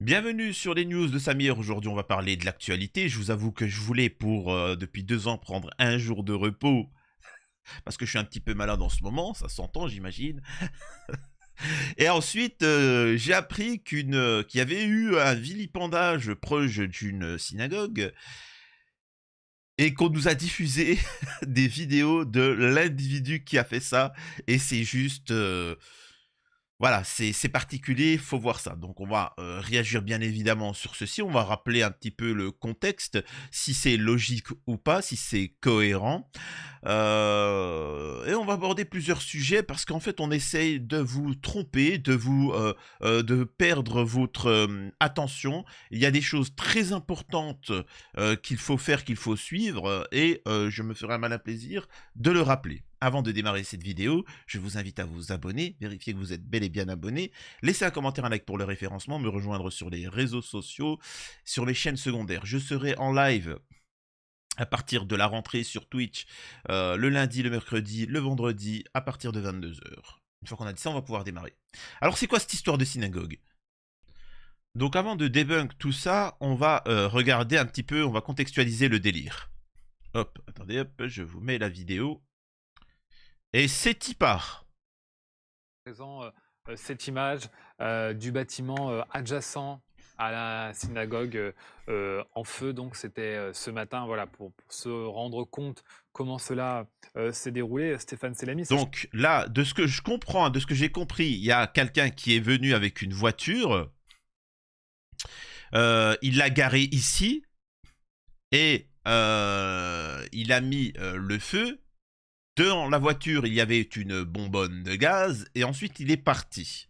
Bienvenue sur les news de Samir. Aujourd'hui, on va parler de l'actualité. Je vous avoue que je voulais depuis 2 ans prendre un jour de repos parce que je suis un petit peu malade en ce moment. Ça s'entend, j'imagine. Et ensuite, j'ai appris qu'il y avait eu un vilipendage proche d'une synagogue et qu'on nous a diffusé des vidéos de l'individu qui a fait ça. Et c'est juste, voilà, c'est particulier, il faut voir ça. Donc on va réagir bien évidemment sur ceci, on va rappeler un petit peu le contexte, si c'est logique ou pas, si c'est cohérent. Et on va aborder plusieurs sujets parce qu'en fait on essaye de vous tromper, de perdre votre attention. Il y a des choses très importantes qu'il faut faire, qu'il faut suivre, et je me ferai un malin plaisir de le rappeler. Avant de démarrer cette vidéo, je vous invite à vous abonner, vérifier que vous êtes bel et bien abonné, laissez un commentaire, un like pour le référencement, me rejoindre sur les réseaux sociaux, sur les chaînes secondaires. Je serai en live à partir de la rentrée sur Twitch, le lundi, le mercredi, le vendredi, à partir de 22 h. Une fois qu'on a dit ça, on va pouvoir démarrer. Alors c'est quoi cette histoire de synagogue? Donc avant de débunk tout ça, on va regarder un petit peu, on va contextualiser le délire. Hop, attendez, hop, je vous mets la vidéo. Et c'est y part. Présent cette image du bâtiment adjacent à la synagogue en feu. Donc c'était ce matin, voilà, pour se rendre compte comment cela s'est déroulé. Stéphane Selamy, Donc là, de ce que je comprends, de ce que j'ai compris, il y a quelqu'un qui est venu avec une voiture. Il l'a garée ici et il a mis le feu. Dans la voiture, il y avait une bonbonne de gaz et ensuite il est parti.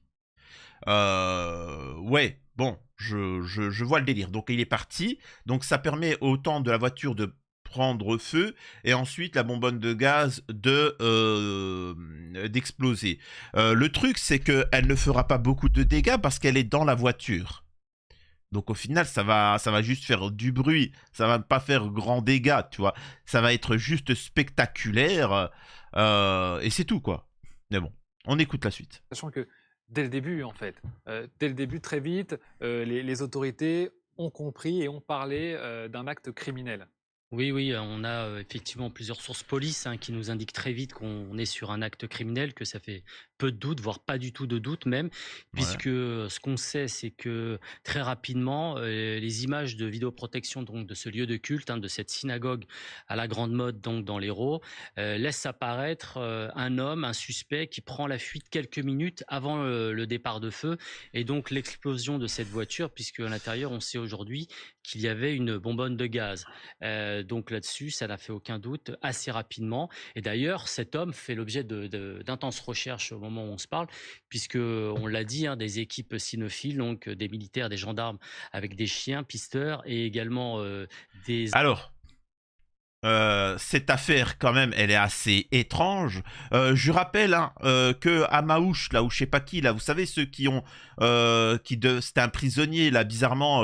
Ouais, bon, je vois le délire. Donc il est parti. Donc ça permet au temps de la voiture de prendre feu et ensuite la bonbonne de gaz d'exploser. Le truc, c'est qu'elle ne fera pas beaucoup de dégâts parce qu'elle est dans la voiture. Donc au final, ça va juste faire du bruit. Ça va pas faire grand dégât, tu vois. Ça va être juste spectaculaire. Et c'est tout, quoi. Mais bon, on écoute la suite. sachant que dès le début, en fait, dès le début, très vite, les autorités ont compris et ont parlé d'un acte criminel. Oui, oui, on a effectivement plusieurs sources police qui nous indiquent très vite qu'on est sur un acte criminel, que ça fait peu de doute, voire pas du tout de doute même, Ouais. puisque ce qu'on sait, c'est que très rapidement, les images de vidéoprotection donc de ce lieu de culte, de cette synagogue à la grande mode donc dans l'Hérault, laissent apparaître un homme, un suspect qui prend la fuite quelques minutes avant le départ de feu et donc l'explosion de cette voiture, puisque à l'intérieur, on sait aujourd'hui qu'il y avait une bonbonne de gaz. Donc là-dessus, ça n'a fait aucun doute assez rapidement. Et d'ailleurs, cet homme fait l'objet d'intenses recherches au moment où on se parle, puisque on l'a dit, des équipes cynophiles, donc des militaires, des gendarmes avec des chiens pisteurs et également des... Alors, cette affaire, quand même, elle est assez étrange. Je rappelle que à Maouche, là, ou je sais pas qui, là, vous savez, ceux qui ont... c'était un prisonnier, là, bizarrement,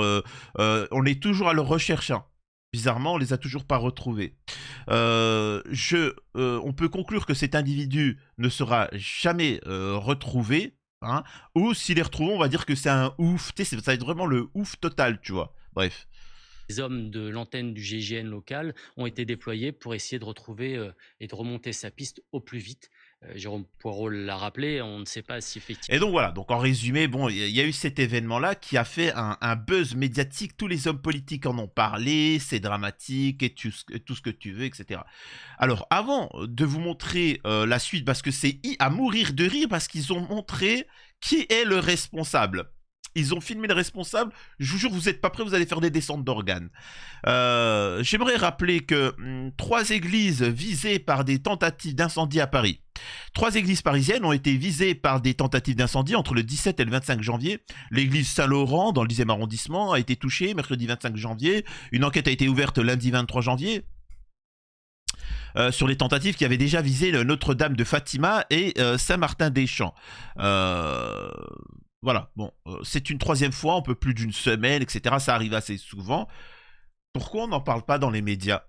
on est toujours à leur recherche, hein. Bizarrement, on les a toujours pas retrouvés. On peut conclure que cet individu ne sera jamais retrouvé, hein, ou s'il est retrouvé, on va dire que c'est un ouf. Tu sais, ça va être vraiment le ouf total, tu vois. Bref. Les hommes de l'antenne du GIGN local ont été déployés pour essayer de retrouver et de remonter sa piste au plus vite. Jérôme Poirot l'a rappelé, on ne sait pas si effectivement... Et donc voilà, donc en résumé, bon, il y a eu cet événement-là qui a fait un buzz médiatique, tous les hommes politiques en ont parlé, c'est dramatique et tout ce que tu veux, etc. Alors avant de vous montrer la suite, parce que c'est à mourir de rire, parce qu'ils ont montré qui est le responsable. Ils ont filmé le responsable, je vous jure, vous n'êtes pas prêts, vous allez faire des descentes d'organes. J'aimerais rappeler que 3 églises visées par des tentatives d'incendie à Paris. 3 églises parisiennes ont été visées par des tentatives d'incendie entre le 17 et le 25 janvier. L'église Saint-Laurent, dans le 10e arrondissement, a été touchée mercredi 25 janvier. Une enquête a été ouverte lundi 23 janvier. Sur les tentatives qui avaient déjà visé le Notre-Dame de Fatima et Saint-Martin-des-Champs. Voilà, bon, c'est une 3e fois, on peut plus d'une semaine, etc. Ça arrive assez souvent. Pourquoi on n'en parle pas dans les médias?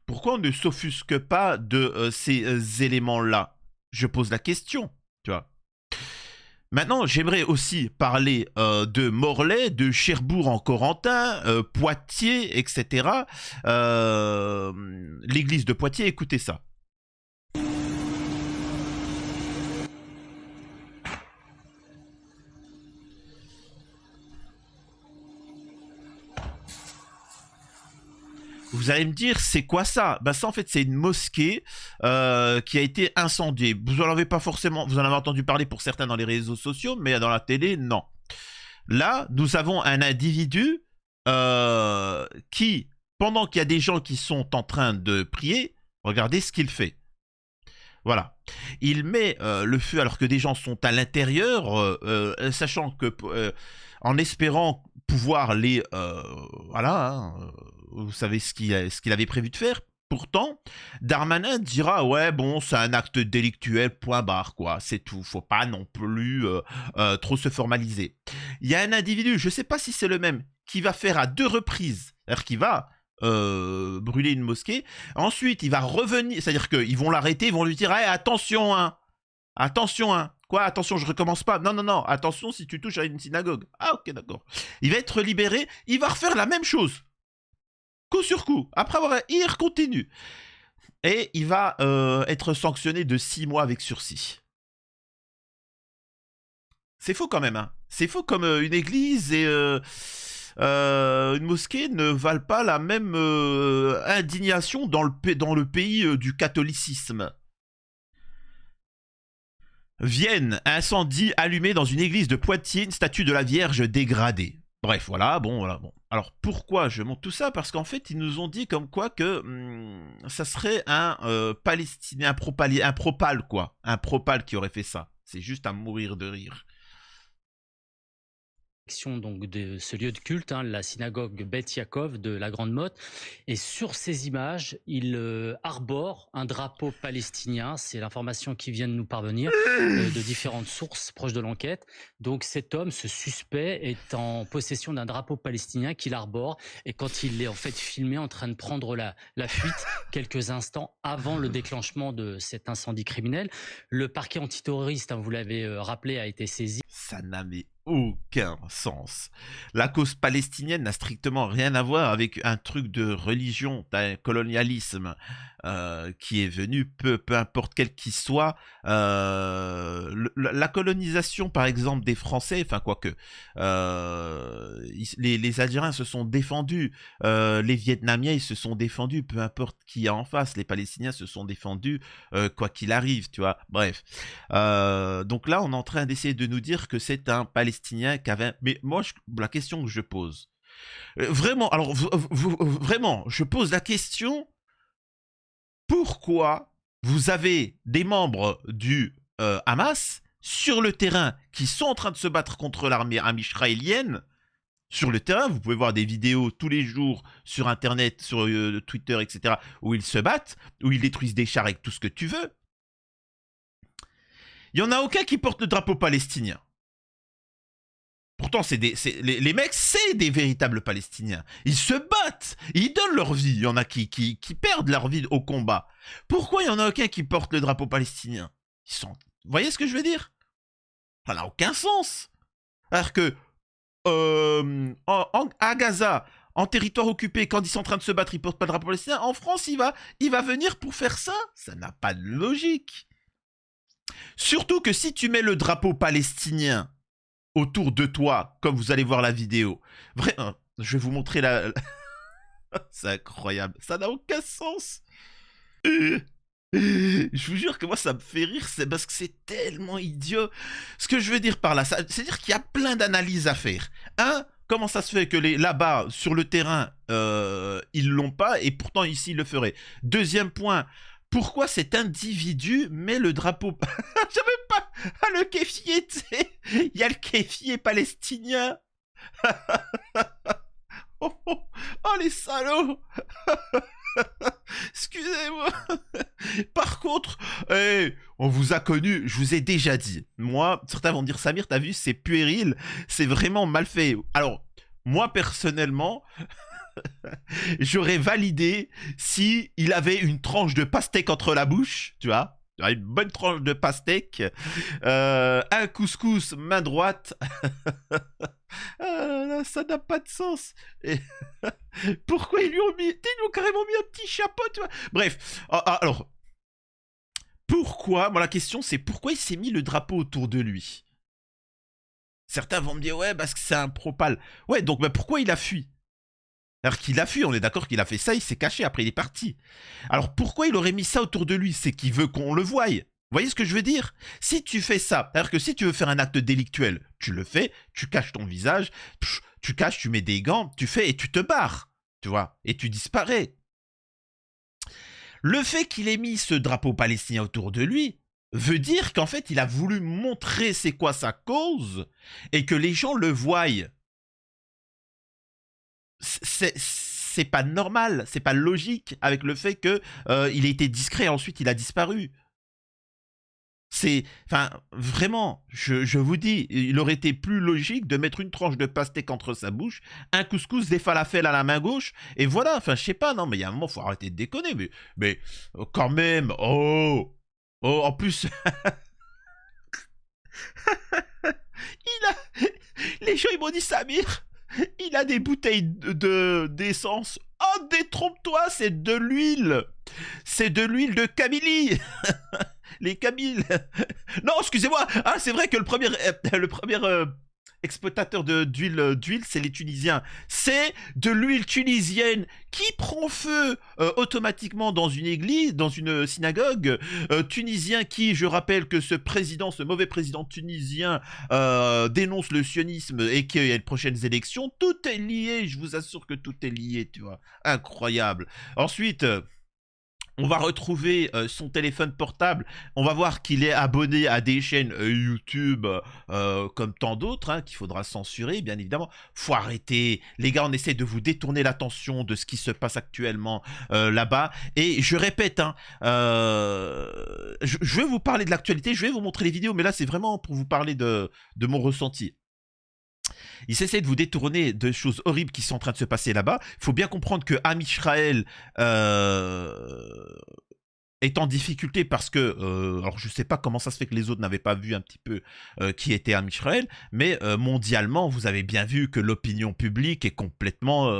Pourquoi on ne s'offusque pas de ces éléments-là? Je pose la question, tu vois. Maintenant, j'aimerais aussi parler de Morlaix, de Cherbourg en Corentin, Poitiers, etc. L'église de Poitiers, écoutez ça. Vous allez me dire, c'est quoi ça? Bah ça, en fait, c'est une mosquée qui a été incendiée. Vous en avez pas forcément, vous en avez entendu parler pour certains dans les réseaux sociaux, mais dans la télé, non. Là, nous avons un individu qui, pendant qu'il y a des gens qui sont en train de prier, regardez ce qu'il fait. Voilà. Il met le feu alors que des gens sont à l'intérieur, sachant que, en espérant pouvoir les... voilà, hein, vous savez ce qu'il avait prévu de faire. Pourtant, Darmanin dira ouais bon c'est un acte délictuel point barre quoi, c'est tout, faut pas non plus trop se formaliser. Il y a un individu, je sais pas si c'est le même, qui va faire à 2 reprises, c'est-à-dire qu'il va brûler une mosquée, ensuite il va revenir, c'est-à-dire qu'ils vont l'arrêter, ils vont lui dire hey, attention hein, attention hein. Quoi, attention, je recommence pas. Non, non, non, attention si tu touches à une synagogue. Ah, ok, d'accord. Il va être libéré, il va refaire la même chose. Coup sur coup. Après avoir... Il continue. Et il va être sanctionné de 6 mois avec sursis. C'est faux quand même, hein. C'est faux comme une église et une mosquée ne valent pas la même indignation dans le pays du catholicisme. Vienne, incendie allumé dans une église de Poitiers, une statue de la Vierge dégradée. Bref, voilà, bon, voilà, bon. Alors, pourquoi je montre tout ça? Parce qu'en fait, ils nous ont dit comme quoi que ça serait un Palestinien, un propal, quoi. Un propal qui aurait fait ça. C'est juste à mourir de rire. Donc de ce lieu de culte, hein, la synagogue Beth Yaakov de la Grande Motte. Et sur ces images, il arbore un drapeau palestinien. C'est l'information qui vient de nous parvenir de différentes sources proches de l'enquête. Donc cet homme, ce suspect, est en possession d'un drapeau palestinien qu'il arbore. Et quand il est en fait filmé en train de prendre la fuite quelques instants avant le déclenchement de cet incendie criminel, le parquet antiterroriste, hein, vous l'avez rappelé, a été saisi. Ça n'avait aucun sens. La cause palestinienne n'a strictement rien à voir avec un truc de religion, d'un colonialisme qui est venu, peu importe quel qu'il soit. La colonisation, par exemple, des Français, enfin quoique, les Algériens se sont défendus, les Vietnamiens ils se sont défendus, peu importe qui est en face, les Palestiniens se sont défendus, quoi qu'il arrive, tu vois. Bref. Donc là, on est en train d'essayer de nous dire que c'est un Palestinien qui avait... Mais moi, la question que je pose... vraiment, alors, vraiment, je pose la question... Pourquoi vous avez des membres du Hamas sur le terrain qui sont en train de se battre contre l'armée israélienne? Sur le terrain, vous pouvez voir des vidéos tous les jours sur Internet, sur Twitter, etc., où ils se battent, où ils détruisent des chars avec tout ce que tu veux. Il n'y en a aucun qui porte le drapeau palestinien. Pourtant, les mecs, c'est des véritables Palestiniens. Ils se battent, ils donnent leur vie. Il y en a qui perdent leur vie au combat. Pourquoi il n'y en a aucun qui porte le drapeau palestinien? Vous voyez ce que je veux dire? Ça n'a aucun sens. Alors que à Gaza, en territoire occupé, quand ils sont en train de se battre, ils portent pas le drapeau palestinien. En France, il va venir pour faire ça. Ça n'a pas de logique. Surtout que si tu mets le drapeau palestinien autour de toi, comme vous allez voir la vidéo. Vraiment, je vais vous montrer la... C'est incroyable. Ça n'a aucun sens. Je vous jure que moi, ça me fait rire. C'est parce que c'est tellement idiot. Ce que je veux dire par là, c'est-à-dire qu'il y a plein d'analyses à faire. Comment ça se fait que là-bas, sur le terrain, ils l'ont pas et pourtant ici, ils le feraient. Deuxième point, pourquoi cet individu met le drapeau... J'avais pas... Ah, le kéfier, tu sais. Il y a le kéfier palestinien. Oh, les salauds. Excusez-moi. Par contre, on vous a connu, je vous ai déjà dit. Moi, certains vont me dire, Samir, t'as vu, c'est puéril, c'est vraiment mal fait. Alors, moi, personnellement... J'aurais validé si il avait une tranche de pastèque entre la bouche, tu vois, Une bonne tranche de pastèque, un couscous main droite. Là, ça n'a pas de sens. Et pourquoi ils lui ont carrément mis un petit chapeau, tu vois. Bref, alors, pourquoi, moi la question c'est pourquoi il s'est mis le drapeau autour de lui. Certains vont me dire, ouais, parce que c'est un propal. Ouais, donc bah, pourquoi il a fui? Alors qu'il a fui, on est d'accord qu'il a fait ça, il s'est caché, après il est parti. Alors pourquoi il aurait mis ça autour de lui? C'est qu'il veut qu'on le voie. Vous voyez ce que je veux dire? Si tu fais ça, alors que si tu veux faire un acte délictuel, tu le fais, tu caches ton visage, tu caches, tu mets des gants, tu fais et tu te barres, tu vois, et tu disparais. Le fait qu'il ait mis ce drapeau palestinien autour de lui veut dire qu'en fait il a voulu montrer c'est quoi sa cause et que les gens le voient. C'est pas normal, c'est pas logique avec le fait que il a été discret et ensuite il a disparu. C'est, enfin, vraiment, je vous dis, il aurait été plus logique de mettre une tranche de pastèque entre sa bouche, un couscous, des falafels à la main gauche, et voilà. Enfin, je sais pas, non, mais il y a un moment, faut arrêter de déconner, mais quand même, en plus, les gens ils m'ont dit Samir, il a des bouteilles d'essence. Oh, détrompe-toi, c'est de l'huile. C'est de l'huile de Camille. Les Camille. Non, excusez-moi. Ah, c'est vrai que le premier exploitateur d'huile, c'est les Tunisiens. C'est de l'huile tunisienne qui prend feu automatiquement dans une église, dans une synagogue. Tunisien qui, je rappelle que ce mauvais président tunisien dénonce le sionisme et qu'il y a les prochaines élections. Tout est lié, je vous assure que tout est lié, tu vois. Incroyable. Ensuite... on va retrouver son téléphone portable. On va voir qu'il est abonné à des chaînes YouTube comme tant d'autres, hein, qu'il faudra censurer, bien évidemment. Faut arrêter. Les gars, on essaie de vous détourner l'attention de ce qui se passe actuellement là-bas. Et je répète, hein, je vais vous parler de l'actualité, je vais vous montrer les vidéos, mais là, c'est vraiment pour vous parler de mon ressenti. Ils essaient de vous détourner de choses horribles qui sont en train de se passer là-bas. Il faut bien comprendre que Am Israël est en difficulté parce que, alors je sais pas comment ça se fait que les autres n'avaient pas vu un petit peu qui était Am Israël, mais mondialement, vous avez bien vu que l'opinion publique est complètement...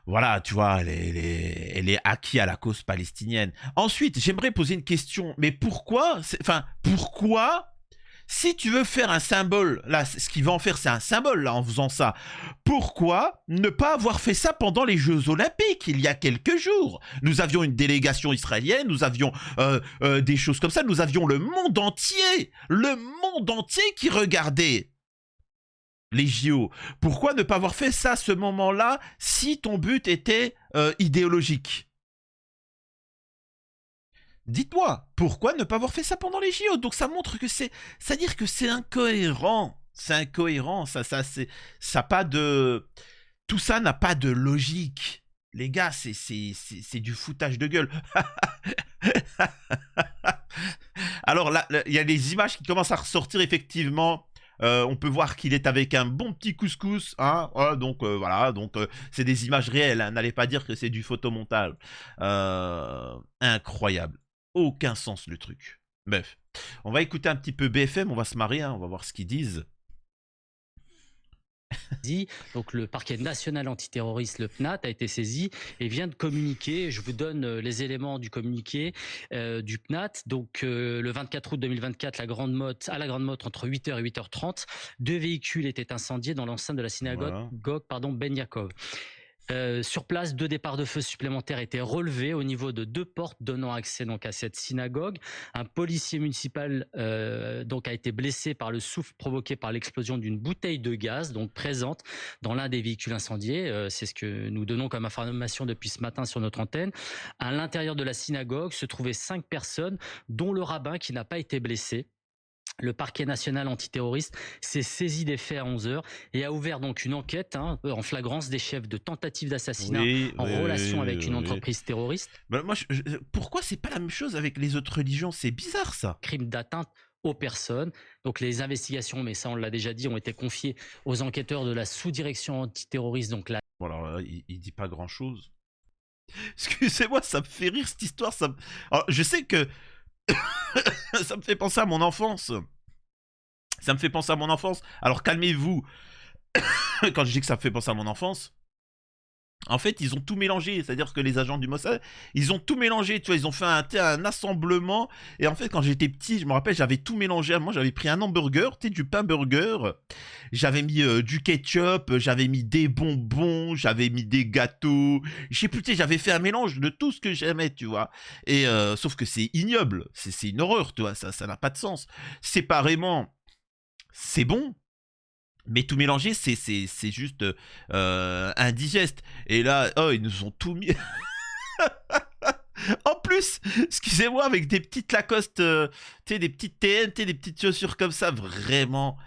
voilà, tu vois, elle est acquise à la cause palestinienne. Ensuite, j'aimerais poser une question. Mais pourquoi, pourquoi, si tu veux faire un symbole, là, ce qu'il va en faire, c'est un symbole, là, en faisant ça. Pourquoi ne pas avoir fait ça pendant les Jeux Olympiques, il y a quelques jours? Nous avions une délégation israélienne, nous avions des choses comme ça, nous avions le monde entier qui regardait les JO. Pourquoi ne pas avoir fait ça à ce moment-là si ton but était idéologique? Dites-moi, pourquoi ne pas avoir fait ça pendant les JO? Donc ça montre que c'est-à-dire que c'est incohérent. C'est incohérent, ça pas de... Tout ça n'a pas de logique. Les gars, c'est du foutage de gueule. Alors là, il y a des images qui commencent à ressortir effectivement. On peut voir qu'il est avec un bon petit couscous, hein. Donc voilà, donc c'est des images réelles, hein. N'allez pas dire que c'est du photomontage. Incroyable, aucun sens le truc. Bref, on va écouter un petit peu BFM, on va se marrer, hein. On va voir ce qu'ils disent. Donc le parquet national antiterroriste, le PNAT, a été saisi et vient de communiquer. Je vous donne les éléments du communiqué du PNAT. Donc le 24 août 2024, à la Grande Motte, entre 8h et 8h30, 2 véhicules étaient incendiés dans l'enceinte de la synagogue Ben Yaakov. Sur place, 2 départs de feu supplémentaires étaient relevés au niveau de 2 portes donnant accès donc à cette synagogue. Un policier municipal donc a été blessé par le souffle provoqué par l'explosion d'une bouteille de gaz donc présente dans l'un des véhicules incendiés. C'est ce que nous donnons comme information depuis ce matin sur notre antenne. À l'intérieur de la synagogue se trouvaient 5 personnes, dont le rabbin qui n'a pas été blessé. Le parquet national antiterroriste s'est saisi des faits à 11h et a ouvert donc une enquête en flagrance des chefs de tentative d'assassinat en relation avec une entreprise terroriste. Bah, moi, pourquoi c'est pas la même chose avec les autres religions? C'est bizarre ça. Crime d'atteinte aux personnes. Donc les investigations, mais ça on l'a déjà dit, ont été confiées aux enquêteurs de la sous-direction antiterroriste. Donc là... Bon alors il dit pas grand-chose. Excusez-moi, ça me fait rire cette histoire. Alors, je sais que Ça me fait penser à mon enfance. Ça me fait penser à mon enfance. Alors calmez-vous quand je dis que ça me fait penser à mon enfance. En fait, ils ont tout mélangé. C'est-à-dire que les agents du Mossad, ils ont tout mélangé. Tu vois, ils ont fait un assemblement. Et en fait, quand j'étais petit, je me rappelle, j'avais tout mélangé. Moi, j'avais pris un hamburger, tu sais, du pain burger. J'avais mis du ketchup, j'avais mis des bonbons, j'avais mis des gâteaux. Je sais plus, tu sais, j'avais fait un mélange de tout ce que j'aimais, tu vois. Et sauf que c'est ignoble. C'est une horreur, tu vois. Ça n'a pas de sens. Séparément, c'est bon. Mais tout mélanger, c'est juste indigeste. Et là, oh, ils nous ont tout mis. En plus, excusez-moi, avec des petites Lacoste, tu sais, des petites TNT, des petites chaussures comme ça, vraiment.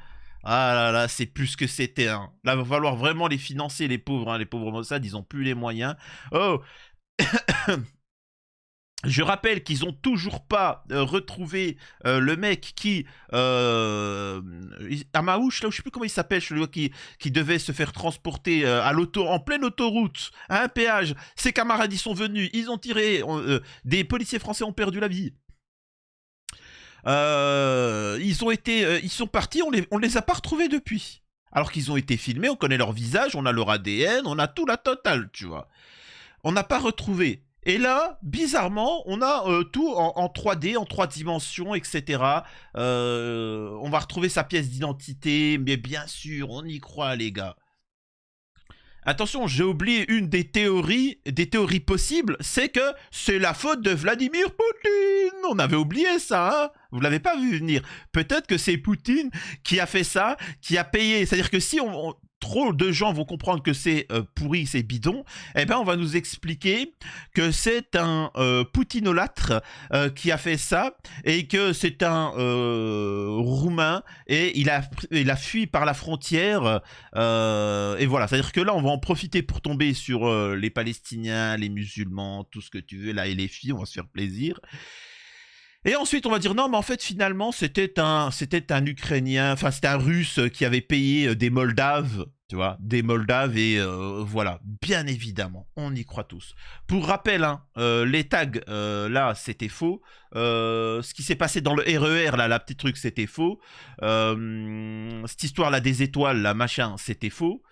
Ah là là, c'est plus que c'était. Hein. Là, va falloir vraiment les financer, les pauvres Mossad, ils ont plus les moyens. Oh, je rappelle qu'ils ont toujours pas retrouvé le mec qui Amaouche là, je sais plus comment il s'appelle, celui qui devait se faire transporter à l'auto en pleine autoroute à un péage. Ses camarades y sont venus, ils ont tiré, des policiers français ont perdu la vie. Ils sont partis, on les a pas retrouvés depuis. Alors qu'ils ont été filmés, on connaît leur visage, on a leur ADN, on a tout la totale, tu vois. On n'a pas retrouvé. Et là, bizarrement, on a tout en 3D, en 3 dimensions, etc. On va retrouver sa pièce d'identité, mais bien sûr, on y croit, les gars. Attention, j'ai oublié une des théories possibles, c'est que c'est la faute de Vladimir Poutine. On avait oublié ça, hein. Vous l'avez pas vu venir. Peut-être que c'est Poutine qui a fait ça, qui a payé. C'est-à-dire que si trop de gens vont comprendre que c'est pourri, c'est bidon, eh ben on va nous expliquer que c'est un poutinolâtre qui a fait ça et que c'est un roumain et il a fui par la frontière et voilà, c'est-à-dire que là on va en profiter pour tomber sur les Palestiniens, les musulmans, tout ce que tu veux là et les filles, on va se faire plaisir. Et ensuite, on va dire non, mais en fait, finalement, c'était un Ukrainien, enfin, c'était un Russe qui avait payé des Moldaves, tu vois, des Moldaves, et voilà, bien évidemment, on y croit tous. Pour rappel, hein, les tags, là, c'était faux. Ce qui s'est passé dans le RER, là, la petite truc, c'était faux. Cette histoire, là, des étoiles, là, machin, c'était faux.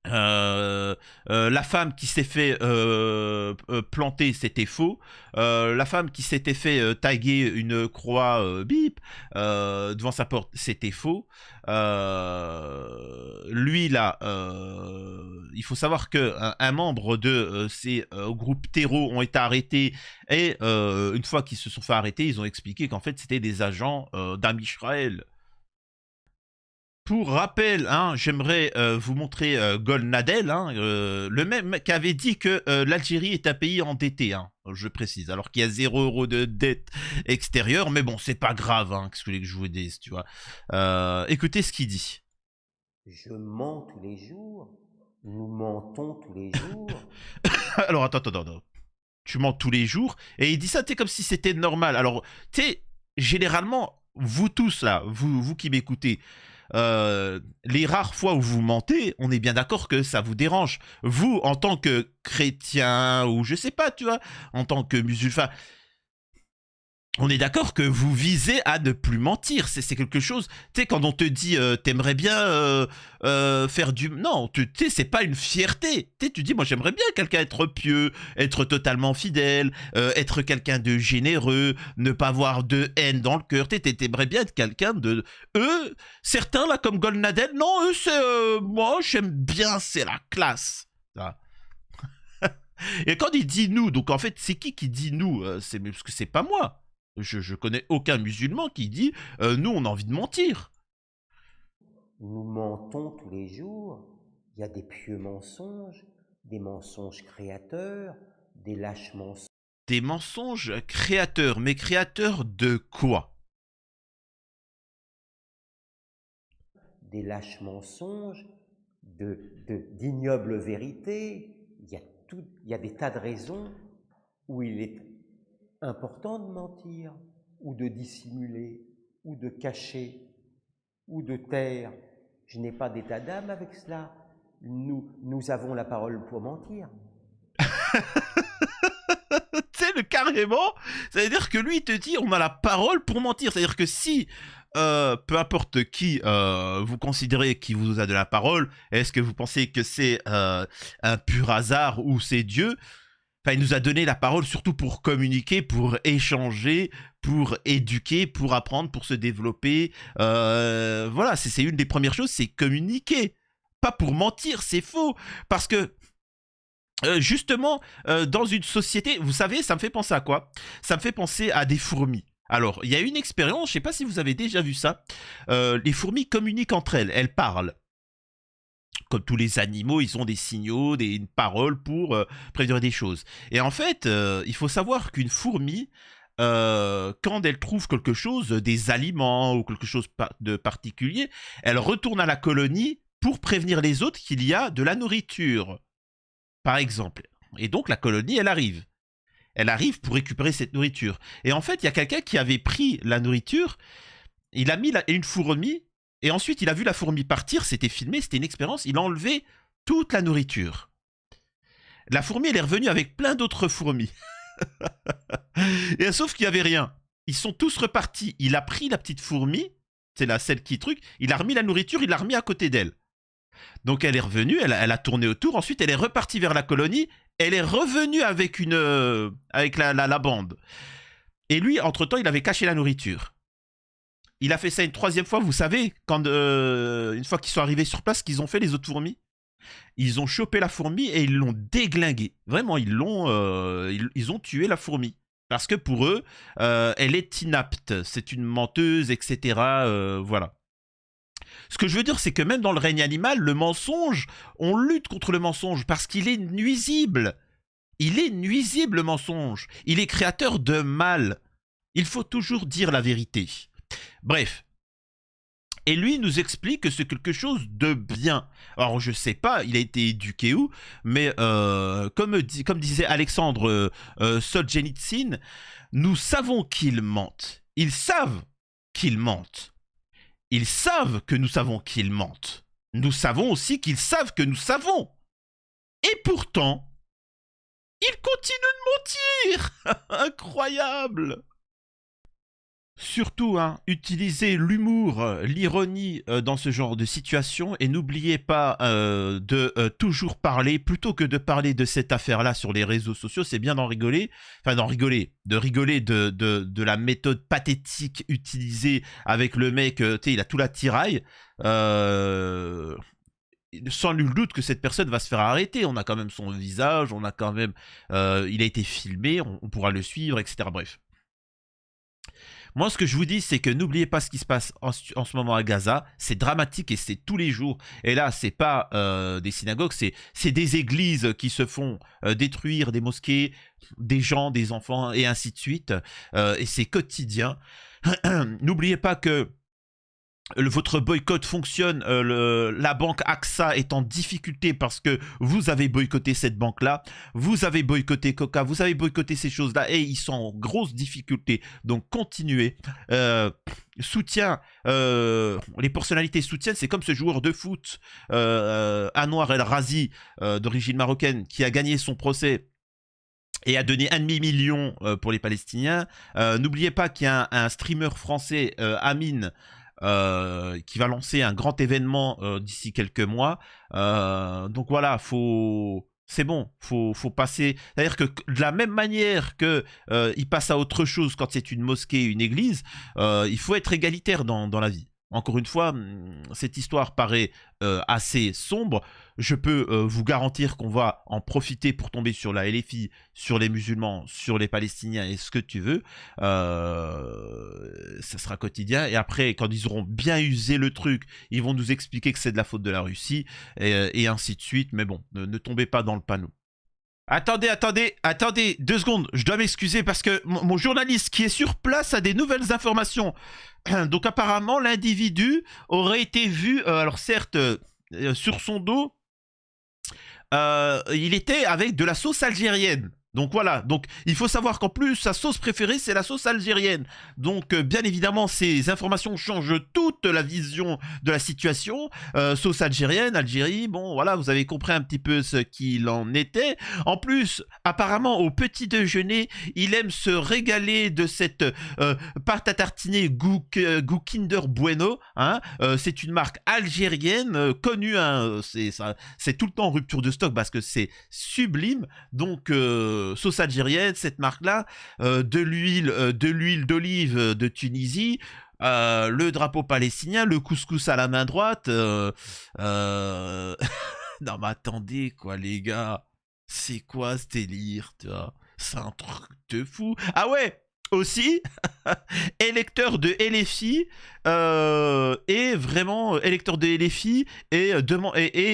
La femme qui s'est fait planter, c'était faux. La femme qui s'était fait taguer une croix bip devant sa porte, c'était faux. Lui là, il faut savoir que un membre de ces groupes terreaux ont été arrêtés et une fois qu'ils se sont fait arrêter, ils ont expliqué qu'en fait c'était des agents d'Am Israël. Pour rappel, hein, j'aimerais vous montrer Golnadel, hein, le même qui avait dit que l'Algérie est un pays endetté, hein, je précise, alors qu'il y a 0 € de dette extérieure, mais bon, c'est pas grave, hein, qu'est-ce que vous voulez que je vous dise, tu vois. Écoutez ce qu'il dit. Je mens tous les jours, nous mentons tous les jours. Alors, attends. Tu mens tous les jours, et il dit ça, tu sais, comme si c'était normal. Alors, tu sais, généralement, vous tous là, vous qui m'écoutez, les rares fois où vous mentez, on est bien d'accord que ça vous dérange. Vous, en tant que chrétien, ou je sais pas, tu vois, en tant que musulman, on est d'accord que vous visez à ne plus mentir. C'est quelque chose, tu sais, quand on te dit t'aimerais bien faire du... Non, tu sais, c'est pas une fierté. Tu dis, moi j'aimerais bien quelqu'un être pieux, être totalement fidèle, être quelqu'un de généreux, ne pas avoir de haine dans le cœur. T'aimerais bien être quelqu'un de... Eux, certains là comme Golnadel, non, eux c'est... moi j'aime bien, c'est la classe. Ça. Et quand il dit nous, donc en fait c'est qui dit nous c'est parce que c'est pas moi. Je connais aucun musulman qui dit nous on a envie de mentir. Nous mentons tous les jours. Il y a des pieux mensonges, des mensonges créateurs, des lâches mensonges. Des mensonges créateurs, mais créateurs de quoi? Des lâches mensonges, d'ignobles vérités. Il y a des tas de raisons où il est important de mentir, ou de dissimuler, ou de cacher, ou de taire. Je n'ai pas d'état d'âme avec cela. Nous avons la parole pour mentir. Tu sais, carrément, ça veut dire que lui, il te dit, on a la parole pour mentir. C'est-à-dire que si, peu importe qui vous considérez qui vous a de la parole, est-ce que vous pensez que c'est un pur hasard ou c'est Dieu? Enfin, il nous a donné la parole surtout pour communiquer, pour échanger, pour éduquer, pour apprendre, pour se développer. Voilà, c'est une des premières choses, c'est communiquer. Pas pour mentir, c'est faux. Parce que justement, dans une société, vous savez, ça me fait penser à quoi? Ça me fait penser à des fourmis. Alors, il y a une expérience, je ne sais pas si vous avez déjà vu ça. Les fourmis communiquent entre elles, elles parlent. Comme tous les animaux, ils ont des signaux, une parole pour prévenir des choses. Et en fait, il faut savoir qu'une fourmi, quand elle trouve quelque chose, des aliments ou quelque chose de particulier, elle retourne à la colonie pour prévenir les autres qu'il y a de la nourriture, par exemple. Et donc la colonie, elle arrive. Elle arrive pour récupérer cette nourriture. Et en fait, il y a quelqu'un qui avait pris la nourriture, il a mis une fourmi, et ensuite il a vu la fourmi partir, c'était filmé, c'était une expérience, il a enlevé toute la nourriture. La fourmi, elle est revenue avec plein d'autres fourmis. Et sauf qu'il n'y avait rien. Ils sont tous repartis. Il a pris la petite fourmi, c'est celle qui truc, il a remis la nourriture, il l'a remis à côté d'elle. Donc elle est revenue, elle a tourné autour, ensuite elle est repartie vers la colonie, elle est revenue avec avec la bande. Et lui, entre-temps, il avait caché la nourriture. Il a fait ça une troisième fois, vous savez, quand une fois qu'ils sont arrivés sur place, qu'ils ont fait les autres fourmis, ils ont chopé la fourmi et ils l'ont déglinguée. Vraiment, ils ont tué la fourmi. Parce que pour eux, elle est inapte, c'est une menteuse, etc. Voilà. Ce que je veux dire, c'est que même dans le règne animal, le mensonge, on lutte contre le mensonge parce qu'il est nuisible. Il est nuisible, le mensonge. Il est créateur de mal. Il faut toujours dire la vérité. Bref. Et lui, il nous explique que c'est quelque chose de bien. Alors, je sais pas, il a été éduqué où, mais comme disait Alexandre Solzhenitsyn, nous savons qu'ils mentent. Ils savent qu'ils mentent. Ils savent que nous savons qu'ils mentent. Nous savons aussi qu'ils savent que nous savons. Et pourtant, ils continuent de mentir. Incroyable. Surtout, utilisez l'humour, l'ironie dans ce genre de situation et n'oubliez pas de toujours parler, plutôt que de parler de cette affaire-là sur les réseaux sociaux, c'est bien d'en rigoler, de rigoler de la méthode pathétique utilisée avec le mec, il a tout l'attirail, sans nul doute que cette personne va se faire arrêter, on a quand même son visage, on a quand même, il a été filmé, on pourra le suivre, etc. Bref. Moi, ce que je vous dis, c'est que n'oubliez pas ce qui se passe en ce moment à Gaza. C'est dramatique et c'est tous les jours. Et là, c'est pas des synagogues, c'est des églises qui se font détruire, des mosquées, des gens, des enfants, et ainsi de suite. Et c'est quotidien. N'oubliez pas que votre boycott fonctionne, la banque AXA est en difficulté parce que vous avez boycotté cette banque-là, vous avez boycotté Coca, vous avez boycotté ces choses-là et ils sont en grosse difficulté. Donc continuez. Soutien, les personnalités soutiennent, c'est comme ce joueur de foot, Anwar El Razi, d'origine marocaine, qui a gagné son procès et a donné 1,5 million pour les Palestiniens. N'oubliez pas qu'il y a un streamer français, Amine, qui va lancer un grand événement d'ici quelques mois. Donc voilà, c'est bon, faut passer. C'est-à-dire que de la même manière que il passe à autre chose quand c'est une mosquée, une église, il faut être égalitaire dans la vie. Encore une fois, cette histoire paraît assez sombre. Je peux vous garantir qu'on va en profiter pour tomber sur la LFI, sur les musulmans, sur les Palestiniens et ce que tu veux. Ça sera quotidien. Et après, quand ils auront bien usé le truc, ils vont nous expliquer que c'est de la faute de la Russie et ainsi de suite. Mais bon, ne tombez pas dans le panneau. Attendez, 2 secondes, je dois m'excuser parce que mon journaliste qui est sur place a des nouvelles informations. Donc apparemment, l'individu aurait été vu, alors certes, sur son dos, il était avec de la sauce algérienne. Donc voilà, donc il faut savoir qu'en plus sa sauce préférée c'est la sauce algérienne. Donc bien évidemment ces informations changent toute la vision de la situation. Sauce algérienne, Algérie, bon voilà, vous avez compris un petit peu ce qu'il en était. En plus, apparemment au petit déjeuner, il aime se régaler de cette pâte à tartiner goût Kinder Bueno. Hein. C'est une marque algérienne connue, hein, c'est tout le temps en rupture de stock parce que c'est sublime. Donc sauce algérienne, cette marque-là, de l'huile d'olive de Tunisie, le drapeau palestinien, le couscous à la main droite. Non mais attendez quoi les gars, c'est quoi ce délire, tu vois? C'est un truc de fou. Ah ouais, aussi, électeur de LFI, et vraiment électeur de LFI et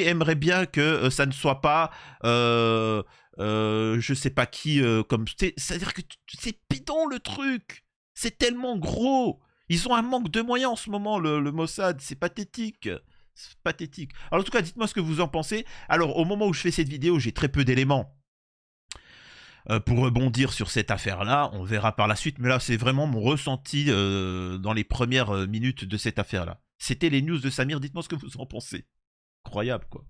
aimerait bien que ça ne soit pas je sais pas qui comme c'est-à-dire que c'est bidon le truc, c'est tellement gros, ils ont un manque de moyens en ce moment le Mossad, c'est pathétique. C'est pathétique. Alors en tout cas dites-moi ce que vous en pensez. Alors au moment où je fais cette vidéo j'ai très peu d'éléments pour rebondir sur cette affaire-là, on verra par la suite, mais là c'est vraiment mon ressenti dans les premières minutes de cette affaire-là. C'était les news de Samir, dites-moi ce que vous en pensez. Incroyable quoi.